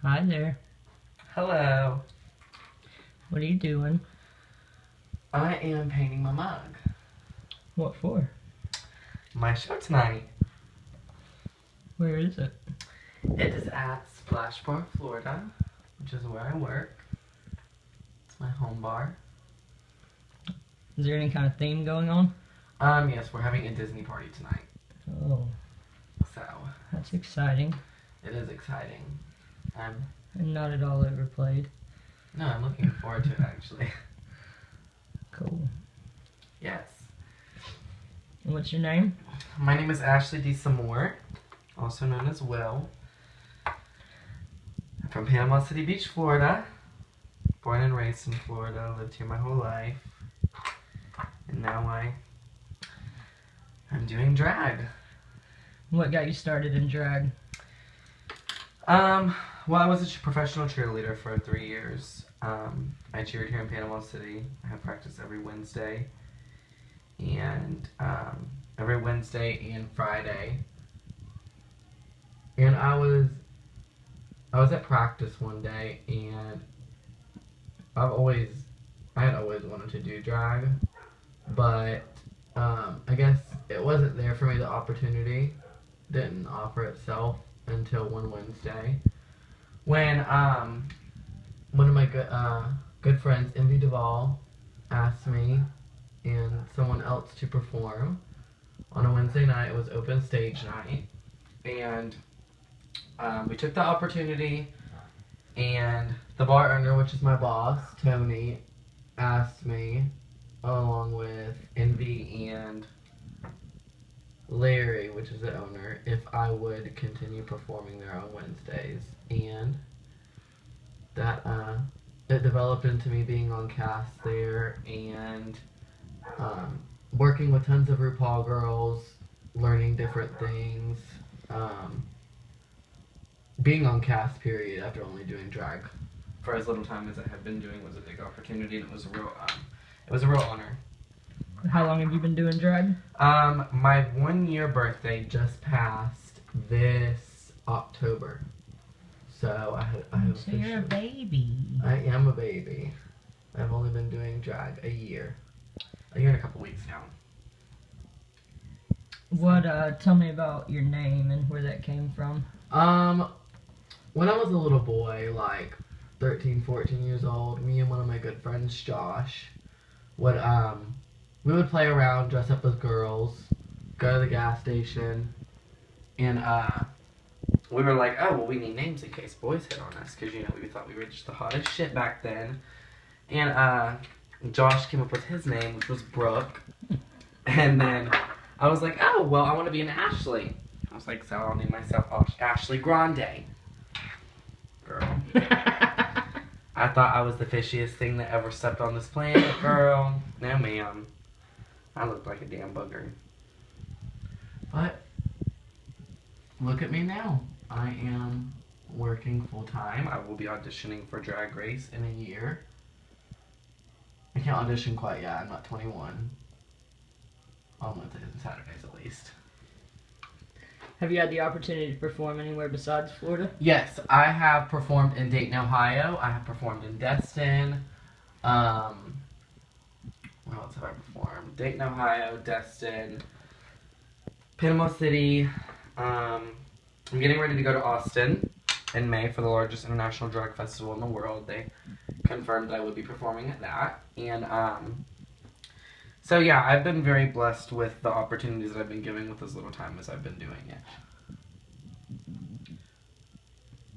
Hi there. Hello. What are you doing? I am painting my mug. What for? My show tonight. Where is it? It is at Splashport, Florida, which is where I work. It's my home bar. Is there any kind of theme going on? Yes, we're having a Disney party tonight. Oh, So, that's exciting. it is exciting. And not at all overplayed. No, I'm looking forward to it actually. Cool. Yes. And what's your name? My name is Ashley D. Samore, also known as Will. I'm from Panama City Beach, Florida. Born and raised in Florida, lived here my whole life. And now I'm doing drag. What got you started in drag? Well, I was a professional cheerleader for 3 years. I cheered here in Panama City. I have practice every Wednesday. And every Wednesday and Friday. And I was at practice one day, and I had always wanted to do drag, but I guess it wasn't there for me. The opportunity didn't offer itself until one Wednesday when one of my good friends, Envy Duvall, asked me and someone else to perform on a Wednesday night. It was open stage night, and we took the opportunity, and the bar owner, which is my boss, Tony, asked me, along with Envy and Larry, which is the owner, if I would continue performing there on Wednesdays. And that it developed into me being on cast there, and working with tons of RuPaul girls, learning different things, being on cast period after only doing drag for as little time as I have been doing was a big opportunity, and it was a real honor. How long have you been doing drag? My 1-year birthday just passed this October, so I have So you're a baby. I am a baby. I've only been doing drag a year and a couple weeks now. What, tell me about your name and where that came from. When I was a little boy, like 13, 14 years old, me and one of my good friends, Josh, would, we would play around, dress up as girls, go to the gas station, and, we were like, oh, well, we need names in case boys hit on us, because, we thought we were just the hottest shit back then. And, Josh came up with his name, which was Brooke, and then I was like, oh, well, I want to be an Ashley. I was like, so I'll name myself Ashley Grande. Girl. I thought I was the fishiest thing that ever stepped on this planet, girl. No, ma'am. I looked like a damn booger. But, look at me now. I am working full time. I will be auditioning for Drag Race in a year. I can't audition quite yet. I'm not 21. On Wednesdays and Saturdays at least. Have you had the opportunity to perform anywhere besides Florida? Yes, I have performed in Dayton, Ohio. I have performed in Destin. Where else have I performed? Dayton, Ohio, Destin, Panama City. I'm getting ready to go to Austin in May for the largest international drag festival in the world. They confirmed I would be performing at that. And so yeah, I've been very blessed with the opportunities that I've been given with as little time as I've been doing it.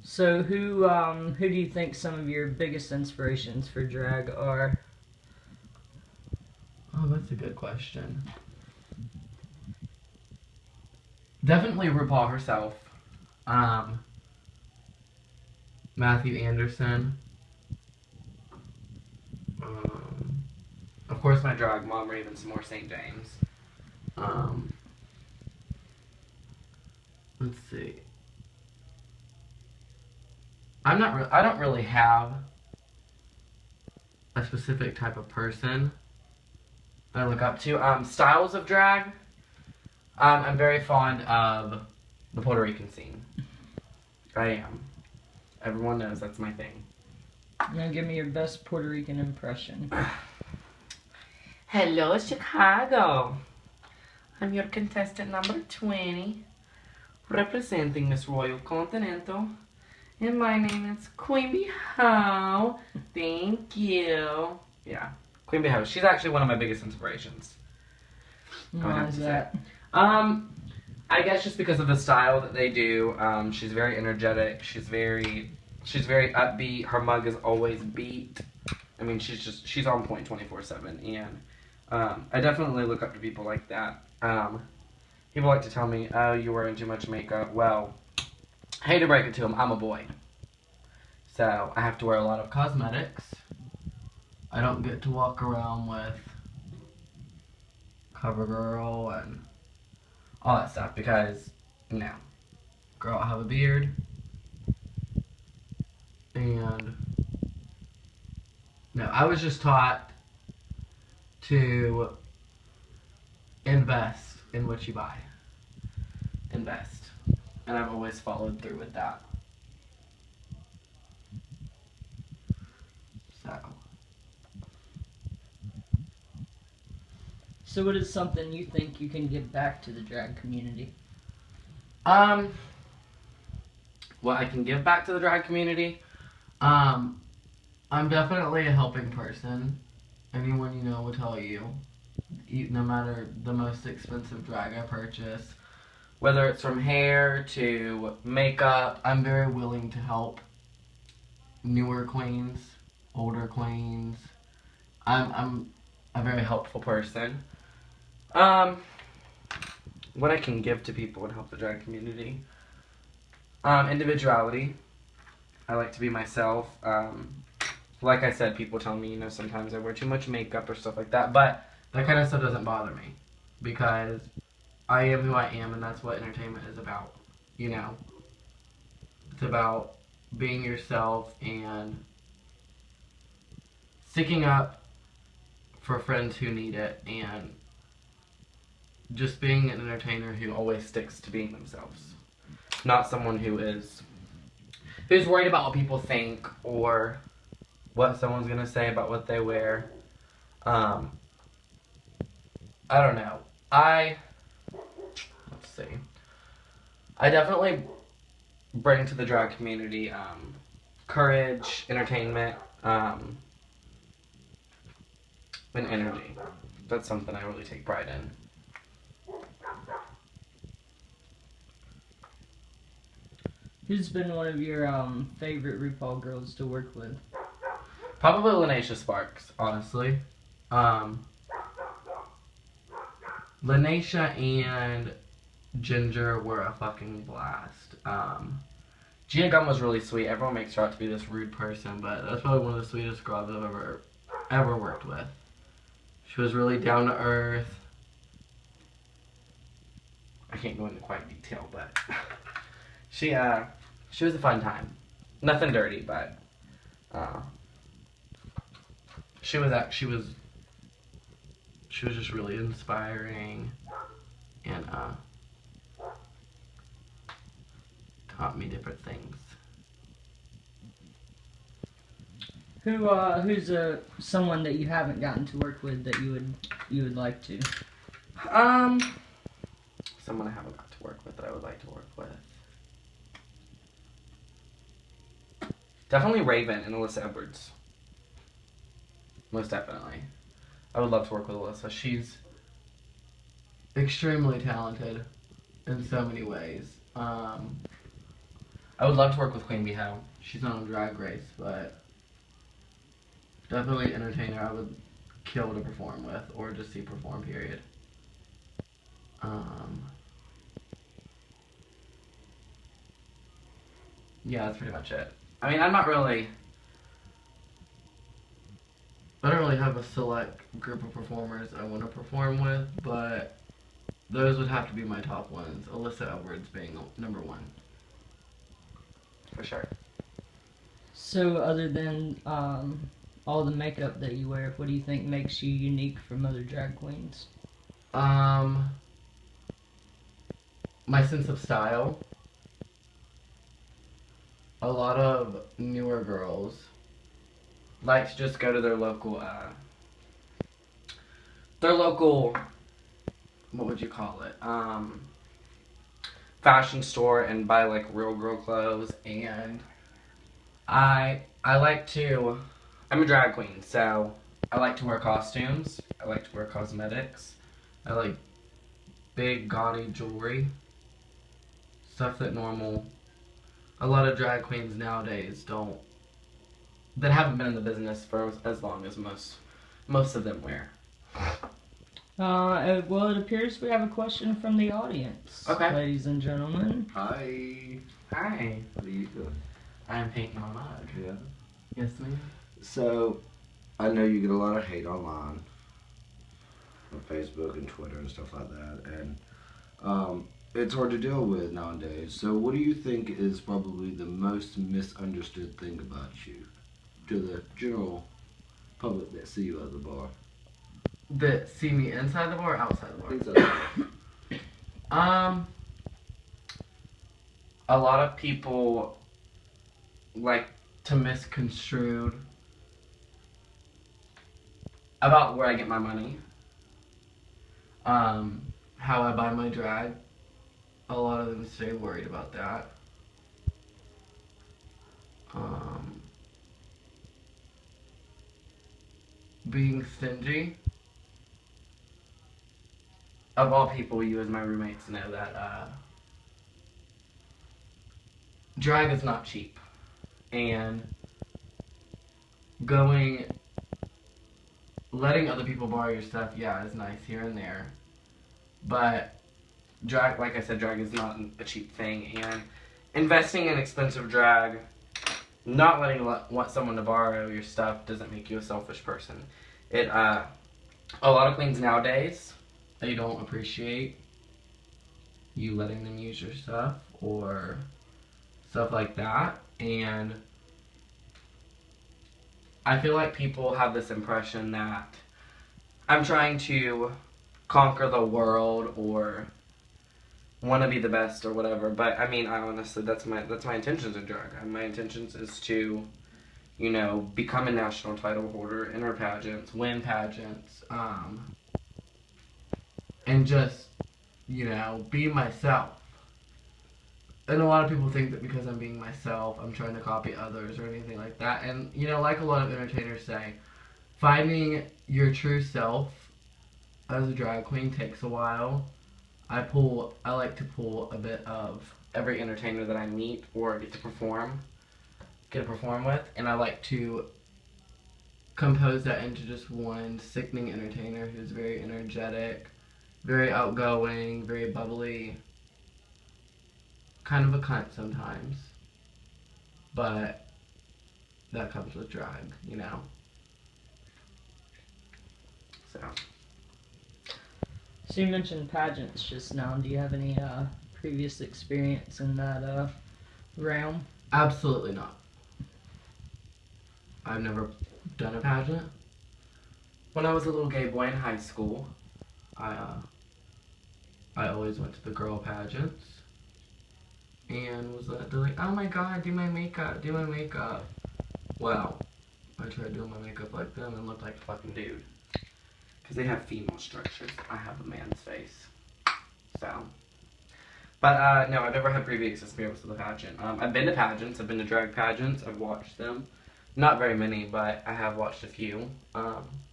So who do you think some of your biggest inspirations for drag are? Oh, that's a good question. Definitely RuPaul herself. Matthew Anderson. Of course, my drag mom, Raven Samore St. James. Let's see. I don't really have a specific type of person that I look up to. Styles of drag. I'm very fond of the Puerto Rican scene. I am. Everyone knows that's my thing. Now give me your best Puerto Rican impression. Hello, Chicago. I'm your contestant number 20, representing Miss Royal Continental. And my name is Queen Bee Ho. Thank you. Yeah, Queen Bee Ho. She's actually one of my biggest inspirations. Why is that? I guess just because of the style that they do. She's very energetic. She's very upbeat. Her mug is always beat. I mean, she's on point 24/7, and I definitely look up to people like that. People like to tell me, "Oh, you're wearing too much makeup." Well, I hate to break it to them, I'm a boy, so I have to wear a lot of cosmetics. I don't get to walk around with CoverGirl and all that stuff because, no. Girl, I have a beard. And, no, I was just taught to invest in what you buy. Invest. And I've always followed through with that. So what is something you think you can give back to the drag community? What I can give back to the drag community? I'm definitely a helping person. Anyone you know will tell you. No matter the most expensive drag I purchase, whether it's from hair to makeup, I'm very willing to help newer queens, older queens. I'm a very helpful person. What I can give to people and help the drag community. Individuality. I like to be myself. Like I said, people tell me, sometimes I wear too much makeup or stuff like that, but that kind of stuff doesn't bother me because I am who I am, and that's what entertainment is about. It's about being yourself and sticking up for friends who need it, and just being an entertainer who always sticks to being themselves. Not someone who's worried about what people think or what someone's gonna say about what they wear. I don't know. Let's see. I definitely bring to the drag community courage, entertainment, and energy. That's something I really take pride in. Who's been one of your favorite RuPaul girls to work with? Probably Lanesha Sparks, honestly. Lanesha and Ginger were a fucking blast. Gia Gunn was really sweet. Everyone makes her out to be this rude person, but that's probably one of the sweetest girls I've ever worked with. She was really down to earth. I can't go into quite detail, but she was a fun time. Nothing dirty, but she was just really inspiring and taught me different things. Who's someone that you haven't gotten to work with that you would like to? Someone I haven't got to work with that I would like to work with. Definitely Raven and Alyssa Edwards. Most definitely. I would love to work with Alyssa. She's extremely talented in so many ways. I would love to work with Queen Bee Ho. She's not on Drag Race, but definitely an entertainer I would kill to perform with, or just see perform, period. Yeah, that's pretty much it. I mean, I don't really have a select group of performers I want to perform with, but those would have to be my top ones. Alyssa Edwards being number one. For sure. So other than all the makeup that you wear, what do you think makes you unique from other drag queens? My sense of style. a lot of newer girls like to just go to their local, what would you call it? Fashion store and buy like real girl clothes. And I like to, I'm a drag queen, so I like to wear costumes. I like to wear cosmetics. I like big gaudy jewelry. Stuff that a lot of drag queens nowadays that haven't been in the business for as long as most of them wear. Well, it appears we have a question from the audience. Okay. Ladies and gentlemen. Hi. Hi. What are you doing? I'm painting my mug. Yeah. Yes, ma'am. So, I know you get a lot of hate online, on Facebook and Twitter and stuff like that, and it's hard to deal with nowadays. So, what do you think is probably the most misunderstood thing about you to the general public that see you at the bar? That see me inside the bar or outside the bar? Inside the bar. A lot of people like to misconstrue about where I get my money, how I buy my drag. A lot of them stay worried about that. Being stingy. Of all people, you as my roommates know that drag is not cheap. And letting other people borrow your stuff, yeah, is nice here and there. But drag, like I said, drag is not a cheap thing. And investing in expensive drag, not want someone to borrow your stuff doesn't make you a selfish person. A lot of queens nowadays, they don't appreciate you letting them use your stuff or stuff like that. And I feel like people have this impression that I'm trying to conquer the world or want to be the best or whatever. But I mean, I honestly, that's my intentions in drag. My intentions is to, become a national title holder, enter pageants, win pageants, and just, be myself. And a lot of people think that because I'm being myself, I'm trying to copy others or anything like that. And, like a lot of entertainers say, finding your true self as a drag queen takes a while. I like to pull a bit of every entertainer that I meet or get to perform with, and I like to compose that into just one sickening entertainer who's very energetic, very outgoing, very bubbly, kind of a cunt sometimes, but that comes with drag, So you mentioned pageants just now. Do you have any previous experience in that realm? Absolutely not. I've never done a pageant. When I was a little gay boy in high school, I always went to the girl pageants and was like, oh my god, do my makeup. Well, I tried doing my makeup like them and looked like a fucking dude. because they have female structures. I have a man's face. So. But no, I've never had previous experience with a pageant. I've been to pageants. I've been to drag pageants. I've watched them. Not very many, but I have watched a few.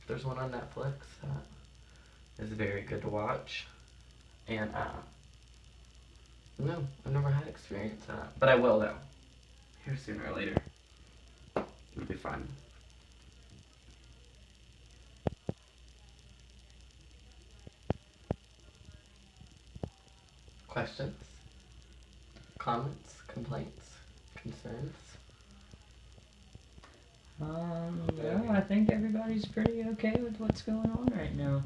There's one on Netflix that is very good to watch. And, no, I've never had experience in it. But I will, though. Here sooner or later. It'll be fun. Questions? Comments? Complaints? Concerns? No, I think everybody's pretty okay with what's going on right now.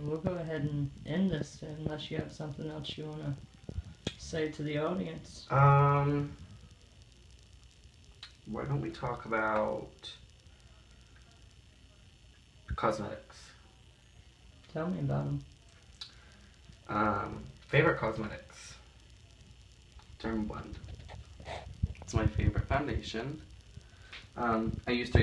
We'll go ahead and end this unless you have something else you want to say to the audience. Why don't we talk about cosmetics? Tell me about them. Favorite cosmetics Derm Blend. It's my favorite foundation. I used to